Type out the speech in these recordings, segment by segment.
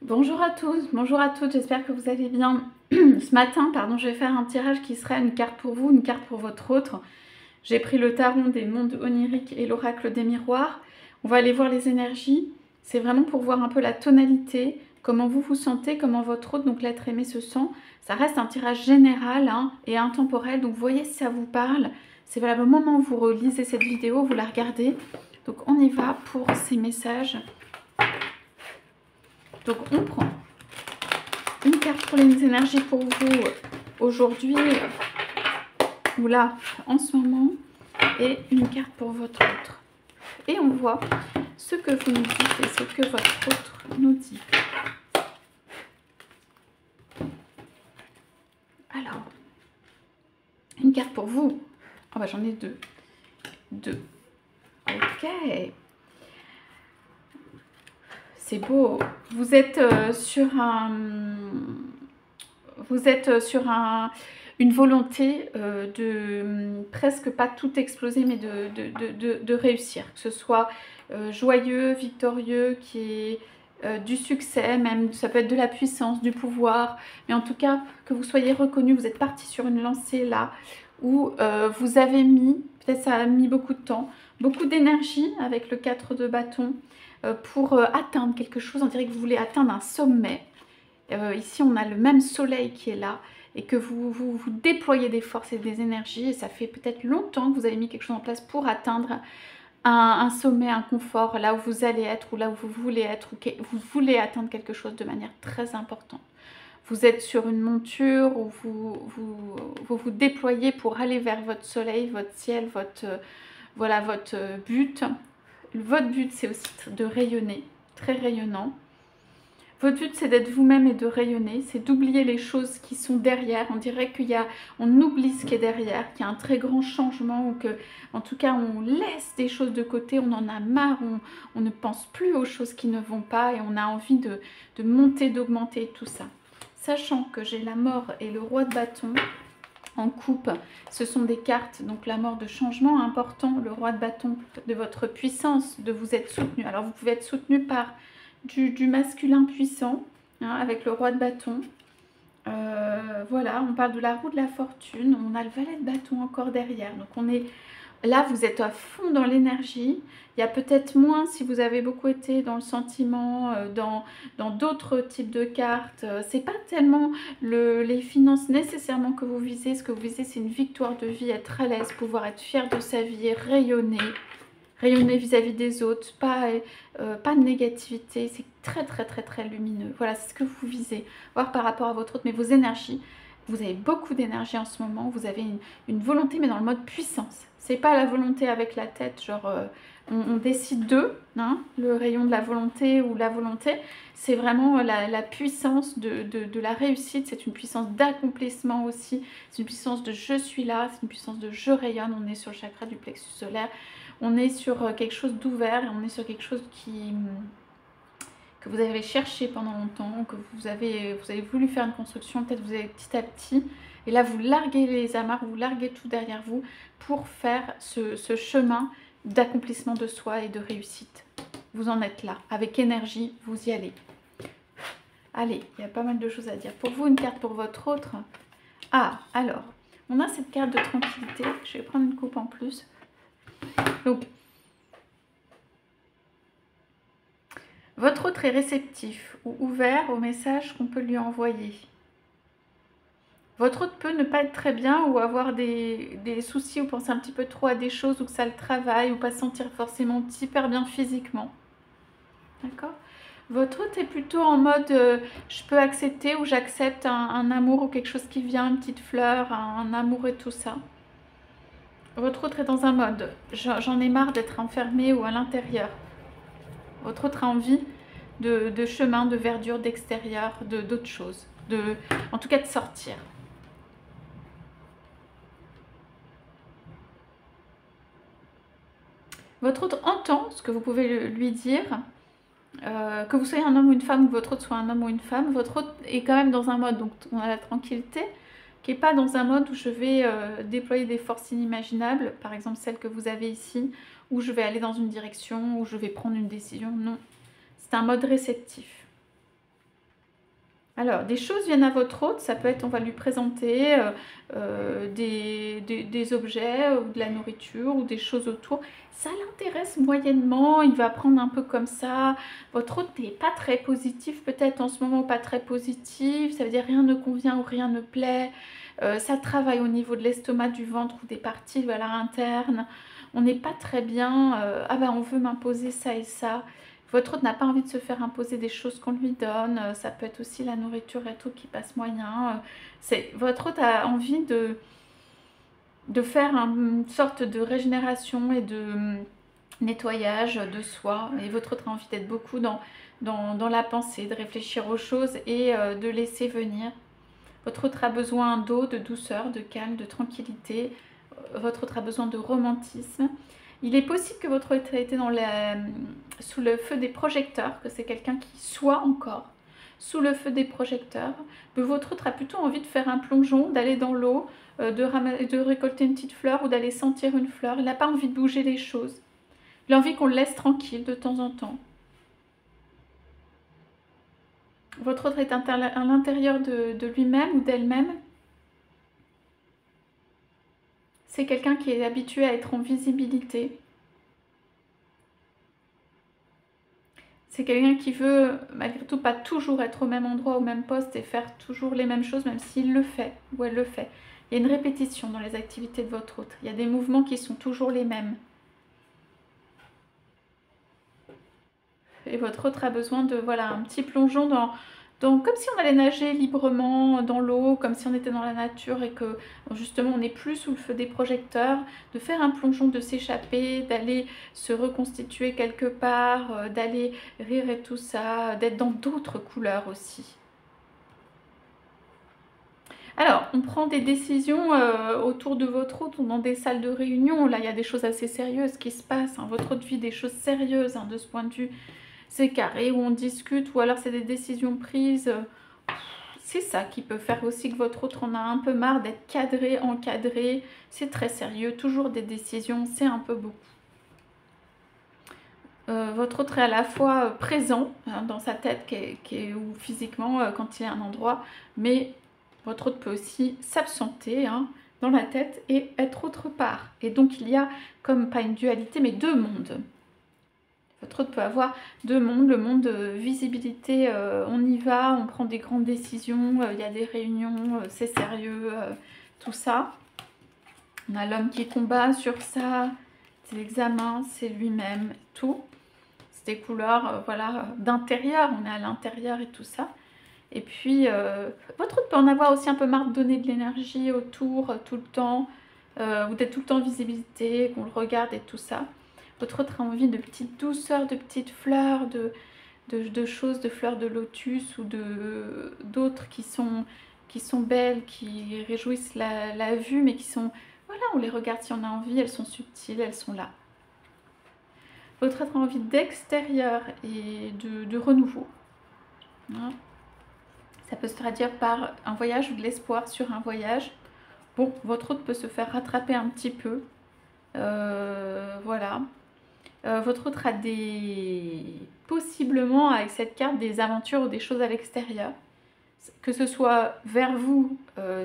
Bonjour à tous, bonjour à toutes, j'espère que vous allez bien. Ce matin, pardon, je vais faire un tirage qui sera une carte pour vous, une carte pour votre autre. J'ai pris le tarot des mondes oniriques et l'oracle des miroirs. On va aller voir les énergies. C'est vraiment pour voir un peu la tonalité, comment vous vous sentez, comment votre autre, donc l'être aimé, se sent. Ça reste un tirage général et intemporel, donc voyez si ça vous parle. C'est valable au moment où vous relisez cette vidéo, vous la regardez. Donc on y va pour ces messages. Donc on prend une carte pour les énergies pour vous aujourd'hui ou là en ce moment et une carte pour votre autre. Et on voit ce que vous nous dites et ce que votre autre nous dit. Alors, une carte pour vous. Ah bah j'en ai deux. Deux. Ok. C'est beau. Vous êtes sur une volonté de presque pas tout exploser, mais de réussir. Que ce soit joyeux, victorieux, qui est du succès, même ça peut être de la puissance, du pouvoir. Mais en tout cas, que vous soyez reconnu, vous êtes parti sur une lancée là, où vous avez mis, peut-être ça a mis beaucoup de temps, beaucoup d'énergie avec le 4 de bâton, pour atteindre quelque chose. On dirait que vous voulez atteindre un sommet. Ici, on a le même soleil qui est là et que vous déployez des forces et des énergies. Et ça fait peut-être longtemps que vous avez mis quelque chose en place pour atteindre un sommet, un confort, là où vous allez être ou là où vous voulez être, ou vous voulez atteindre quelque chose de manière très importante. Vous êtes sur une monture où vous déployez pour aller vers votre soleil, votre ciel, voilà, votre but. Votre but, c'est aussi de rayonner, très rayonnant. Votre but, c'est d'être vous-même et de rayonner. C'est d'oublier les choses qui sont derrière. On dirait on oublie ce qui est derrière, qu'il y a un très grand changement ou que, en tout cas, on laisse des choses de côté. On en a marre. On ne pense plus aux choses qui ne vont pas et on a envie de monter, d'augmenter tout ça. Sachant que j'ai la mort et le roi de bâton en coupe, ce sont des cartes, donc la mort de changement important, le roi de bâton de votre puissance, de vous être soutenu. Alors vous pouvez être soutenu par du masculin puissant, avec le roi de bâton. Voilà, on parle de la roue de la fortune, on a le valet de bâton encore derrière, donc on est là, vous êtes à fond dans l'énergie. Il y a peut-être moins si vous avez beaucoup été dans le sentiment, dans d'autres types de cartes. C'est pas tellement les finances nécessairement que vous visez. Ce que vous visez, c'est une victoire de vie, être à l'aise, pouvoir être fier de sa vie, rayonner. Rayonner vis-à-vis des autres, pas de négativité. C'est très, très, très, très lumineux. Voilà, c'est ce que vous visez. Voir par rapport à votre autre, mais vos énergies. Vous avez beaucoup d'énergie en ce moment. Vous avez une volonté, mais dans le mode puissance. C'est pas la volonté avec la tête, genre on décide d'eux, le rayon de la volonté ou la volonté. C'est vraiment la puissance de la réussite. C'est une puissance d'accomplissement aussi. C'est une puissance de je suis là. C'est une puissance de je rayonne. On est sur le chakra du plexus solaire. On est sur quelque chose d'ouvert. On est sur quelque chose que vous avez cherché pendant longtemps, que vous avez voulu faire une construction, peut-être vous avez petit à petit, et là vous larguez les amarres, vous larguez tout derrière vous pour faire ce chemin d'accomplissement de soi et de réussite. Vous en êtes là, avec énergie, vous y allez. Allez, il y a pas mal de choses à dire. Pour vous, une carte pour votre autre. Ah, alors, on a cette carte de tranquillité. Je vais prendre une coupe en plus. Donc, votre autre est réceptif ou ouvert au message qu'on peut lui envoyer. Votre autre peut ne pas être très bien ou avoir des soucis ou penser un petit peu trop à des choses ou que ça le travaille ou pas se sentir forcément hyper bien physiquement. D'accord ? Votre autre est plutôt en mode je peux accepter ou j'accepte un amour ou quelque chose qui vient, une petite fleur, un amour et tout ça. Votre autre est dans un mode j'en ai marre d'être enfermée ou à l'intérieur. Votre autre a envie de chemin, de verdure, d'extérieur, d'autres choses. En tout cas de sortir. Votre autre entend ce que vous pouvez lui dire. Que vous soyez un homme ou une femme, ou que votre autre soit un homme ou une femme, votre autre est quand même dans un mode, donc on a la tranquillité, qui n'est pas dans un mode où je vais déployer des forces inimaginables, par exemple celle que vous avez ici, où je vais aller dans une direction, où je vais prendre une décision. Non, c'est un mode réceptif. Alors, des choses viennent à votre hôte, ça peut être, on va lui présenter des objets ou de la nourriture ou des choses autour. Ça l'intéresse moyennement, il va prendre un peu comme ça. Votre hôte n'est pas très positif, peut-être en ce moment pas très positif, ça veut dire rien ne convient ou rien ne plaît. Ça travaille au niveau de l'estomac, du ventre ou des parties voilà, internes. On n'est pas très bien, ah ben on veut m'imposer ça et ça. Votre hôte n'a pas envie de se faire imposer des choses qu'on lui donne. Ça peut être aussi la nourriture et tout qui passe moyen. Votre hôte a envie de faire une sorte de régénération et de nettoyage de soi. Et votre hôte a envie d'être beaucoup dans la pensée, de réfléchir aux choses et de laisser venir. Votre hôte a besoin d'eau, de douceur, de calme, de tranquillité. Votre hôte a besoin de romantisme. Il est possible que votre hôte ait été sous le feu des projecteurs, que c'est quelqu'un qui soit encore sous le feu des projecteurs. Mais votre hôte a plutôt envie de faire un plongeon, d'aller dans l'eau, de récolter une petite fleur ou d'aller sentir une fleur. Il n'a pas envie de bouger les choses. Il a envie qu'on le laisse tranquille de temps en temps. Votre hôte est à l'intérieur de lui-même ou d'elle-même. C'est quelqu'un qui est habitué à être en visibilité. C'est quelqu'un qui veut, malgré tout, pas toujours être au même endroit, au même poste et faire toujours les mêmes choses, même s'il le fait ou elle le fait. Il y a une répétition dans les activités de votre hôte. Il y a des mouvements qui sont toujours les mêmes. Et votre hôte a besoin de, voilà, un petit plongeon comme si on allait nager librement dans l'eau, comme si on était dans la nature et que justement on n'est plus sous le feu des projecteurs, de faire un plongeon, de s'échapper, d'aller se reconstituer quelque part, d'aller rire et tout ça, d'être dans d'autres couleurs aussi. Alors, on prend des décisions autour de votre hôte ou dans des salles de réunion. Là, il y a des choses assez sérieuses qui se passent. Hein. Votre hôte vit des choses sérieuses de ce point de vue. C'est carré où on discute ou alors c'est des décisions prises. C'est ça qui peut faire aussi que votre autre en a un peu marre d'être cadré, encadré. C'est très sérieux, toujours des décisions, c'est un peu beaucoup. Votre autre est à la fois présent dans sa tête ou physiquement quand il est à un endroit, mais votre autre peut aussi s'absenter dans la tête et être autre part. Et donc il y a comme pas une dualité mais deux mondes. Votre autre peut avoir deux mondes, le monde de visibilité, on y va, on prend des grandes décisions, il y a des réunions, c'est sérieux, tout ça. On a l'homme qui combat sur ça, c'est l'examen, c'est lui-même, tout. C'est des couleurs voilà, d'intérieur, on est à l'intérieur et tout ça. Et puis, votre autre peut en avoir aussi un peu marre de donner de l'énergie autour tout le temps, ou d'être tout le temps en visibilité, qu'on le regarde et tout ça. Votre autre a envie de petites douceurs, de petites fleurs, de choses, de fleurs de lotus ou d'autres qui sont belles, qui réjouissent la vue, mais qui sont, voilà, on les regarde si on a envie, elles sont subtiles, elles sont là. Votre autre a envie d'extérieur et de renouveau. Hein. Ça peut se traduire par un voyage ou de l'espoir sur un voyage. Bon, votre autre peut se faire rattraper un petit peu. Voilà. Votre autre a possiblement, avec cette carte, des aventures ou des choses à l'extérieur. Que ce soit vers vous,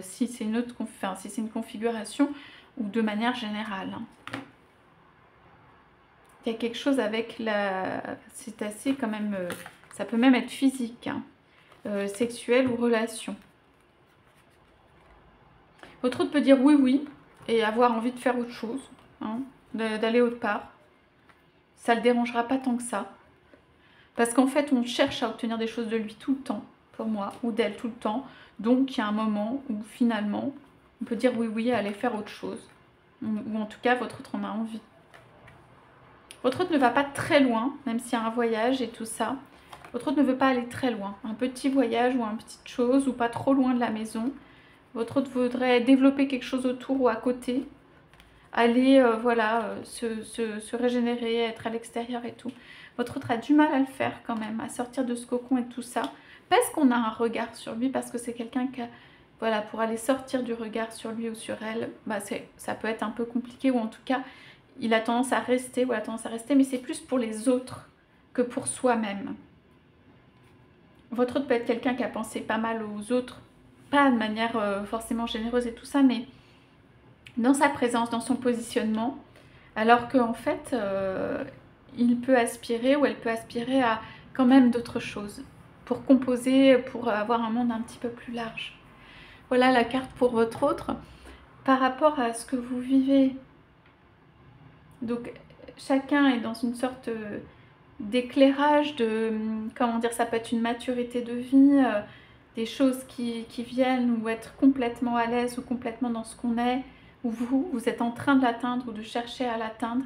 si c'est une configuration, ou de manière générale. Il y a quelque chose avec c'est assez quand même... ça peut même être physique, sexuel ou relation. Votre autre peut dire oui, oui, et avoir envie de faire autre chose, d'aller autre part. Ça ne le dérangera pas tant que ça. Parce qu'en fait, on cherche à obtenir des choses de lui tout le temps, pour moi, ou d'elle tout le temps. Donc, il y a un moment où finalement, on peut dire oui, oui, aller faire autre chose. Ou en tout cas, votre autre en a envie. Votre autre ne va pas très loin, même s'il y a un voyage et tout ça. Votre autre ne veut pas aller très loin. Un petit voyage ou une petite chose, ou pas trop loin de la maison. Votre autre voudrait développer quelque chose autour ou à côté. Aller, voilà, se régénérer, être à l'extérieur et tout. Votre autre a du mal à le faire quand même, à sortir de ce cocon et tout ça. Parce qu'on a un regard sur lui, parce que c'est quelqu'un qui a, voilà, pour aller sortir du regard sur lui ou sur elle, bah ça peut être un peu compliqué, ou en tout cas, il a tendance à rester, mais c'est plus pour les autres que pour soi-même. Votre autre peut être quelqu'un qui a pensé pas mal aux autres, pas de manière forcément généreuse et tout ça, mais dans sa présence, dans son positionnement, alors qu'en fait, il peut aspirer ou elle peut aspirer à quand même d'autres choses, pour composer, pour avoir un monde un petit peu plus large. Voilà la carte pour votre autre, par rapport à ce que vous vivez. Donc, chacun est dans une sorte d'éclairage, de, comment dire, ça peut être une maturité de vie, des choses qui viennent, ou être complètement à l'aise, ou complètement dans ce qu'on est, ou vous êtes en train de l'atteindre, ou de chercher à l'atteindre.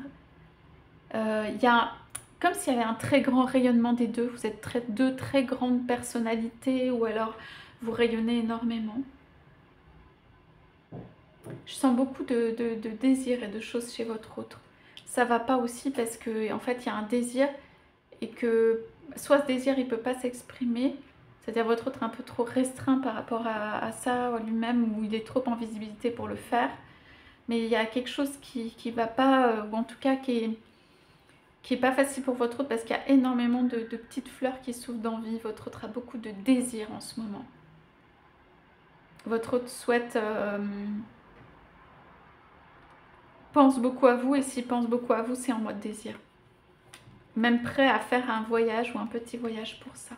Il y a comme s'il y avait un très grand rayonnement des deux, vous êtes deux très grandes personnalités, ou alors vous rayonnez énormément. Je sens beaucoup de désirs et de choses chez votre autre. Ça va pas aussi parce que en fait il y a un désir, et que soit ce désir il peut pas s'exprimer, c'est-à-dire votre autre est un peu trop restreint par rapport à ça, à lui-même, ou il est trop en visibilité pour le faire, mais il y a quelque chose qui va pas, ou en tout cas qui est pas facile pour votre autre, parce qu'il y a énormément de petites fleurs qui souffrent d'envie. Votre autre a beaucoup de désir en ce moment. Votre autre souhaite, pense beaucoup à vous, et s'il pense beaucoup à vous, c'est en mode désir. Même prêt à faire un voyage ou un petit voyage pour ça.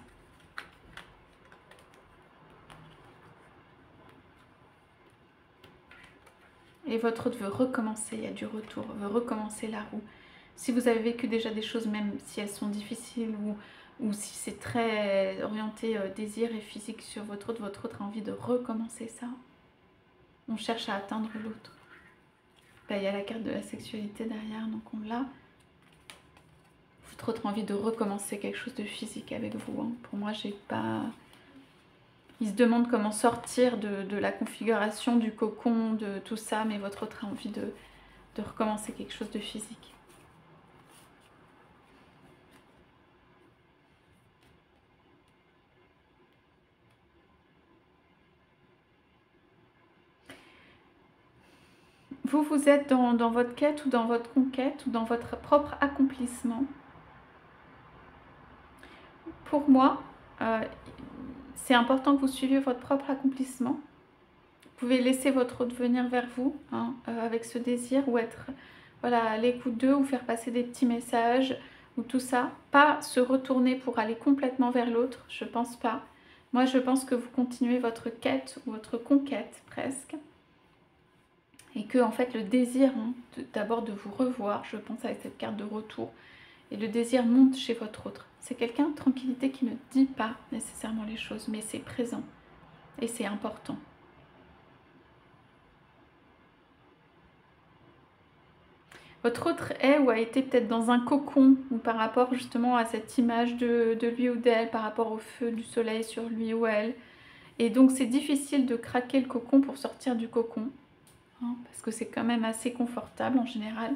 Et votre autre veut recommencer, il y a du retour, veut recommencer la roue. Si vous avez vécu déjà des choses, même si elles sont difficiles, ou si c'est très orienté désir et physique sur votre autre a envie de recommencer ça. On cherche à atteindre l'autre. Ben, il y a la carte de la sexualité derrière, donc on l'a. Votre autre a envie de recommencer quelque chose de physique avec vous. Hein. Pour moi, j'ai pas... Il se demande comment sortir de la configuration, du cocon, de tout ça, mais votre autre a envie de recommencer quelque chose de physique. Vous êtes dans votre quête, ou dans votre conquête, ou dans votre propre accomplissement. Pour moi, c'est important que vous suiviez votre propre accomplissement. Vous pouvez laisser votre autre venir vers vous, hein, avec ce désir, ou être voilà, à l'écoute d'eux, ou faire passer des petits messages, ou tout ça. Pas se retourner pour aller complètement vers l'autre, je pense pas. Moi, je pense que vous continuez votre quête, ou votre conquête presque. Et que en fait le désir, hein, d'abord de vous revoir, je pense avec cette carte de retour, et le désir monte chez votre autre. C'est quelqu'un de tranquillité qui ne dit pas nécessairement les choses, mais c'est présent et c'est important. Votre autre est ou a été peut-être dans un cocon, ou par rapport justement à cette image de lui ou d'elle, par rapport au feu du soleil sur lui ou elle. Et donc c'est difficile de craquer le cocon pour sortir du cocon. Parce que c'est quand même assez confortable en général.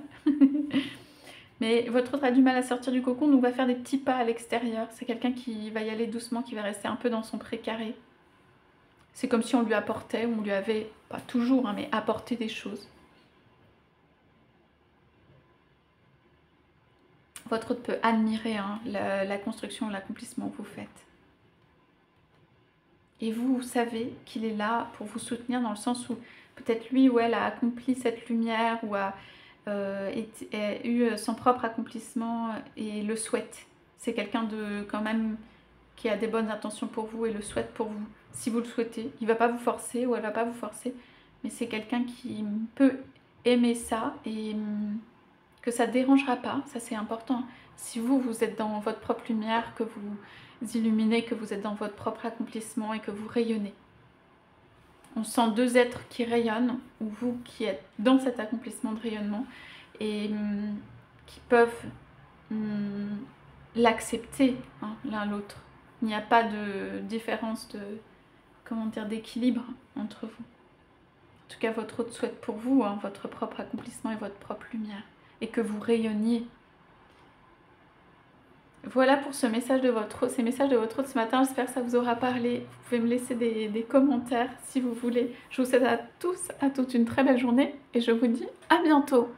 Mais votre autre a du mal à sortir du cocon, donc va faire des petits pas à l'extérieur. C'est quelqu'un qui va y aller doucement, qui va rester un peu dans son précaré. C'est comme si on lui apportait, ou on lui avait, pas toujours, hein, mais apporté des choses. Votre autre peut admirer, hein, la construction, l'accomplissement que vous faites. Et vous savez qu'il est là pour vous soutenir, dans le sens où peut-être lui ou elle a accompli cette lumière, ou a eu son propre accomplissement et le souhaite. C'est quelqu'un de quand même qui a des bonnes intentions pour vous et le souhaite pour vous, si vous le souhaitez. Il ne va pas vous forcer, ou elle ne va pas vous forcer, mais c'est quelqu'un qui peut aimer ça, et que ça ne dérangera pas, ça c'est important. Si vous êtes dans votre propre lumière, que vous illuminez, que vous êtes dans votre propre accomplissement et que vous rayonnez. On sent deux êtres qui rayonnent, ou vous qui êtes dans cet accomplissement de rayonnement, et qui peuvent l'accepter, hein, l'un l'autre. Il n'y a pas de différence de, comment dire, d'équilibre entre vous. En tout cas, votre autre souhaite pour vous, hein, votre propre accomplissement et votre propre lumière, et que vous rayonniez. Voilà pour ces messages de votre autre ce matin. J'espère que ça vous aura parlé. Vous pouvez me laisser des commentaires si vous voulez. Je vous souhaite à tous, à toutes une très belle journée, et je vous dis à bientôt.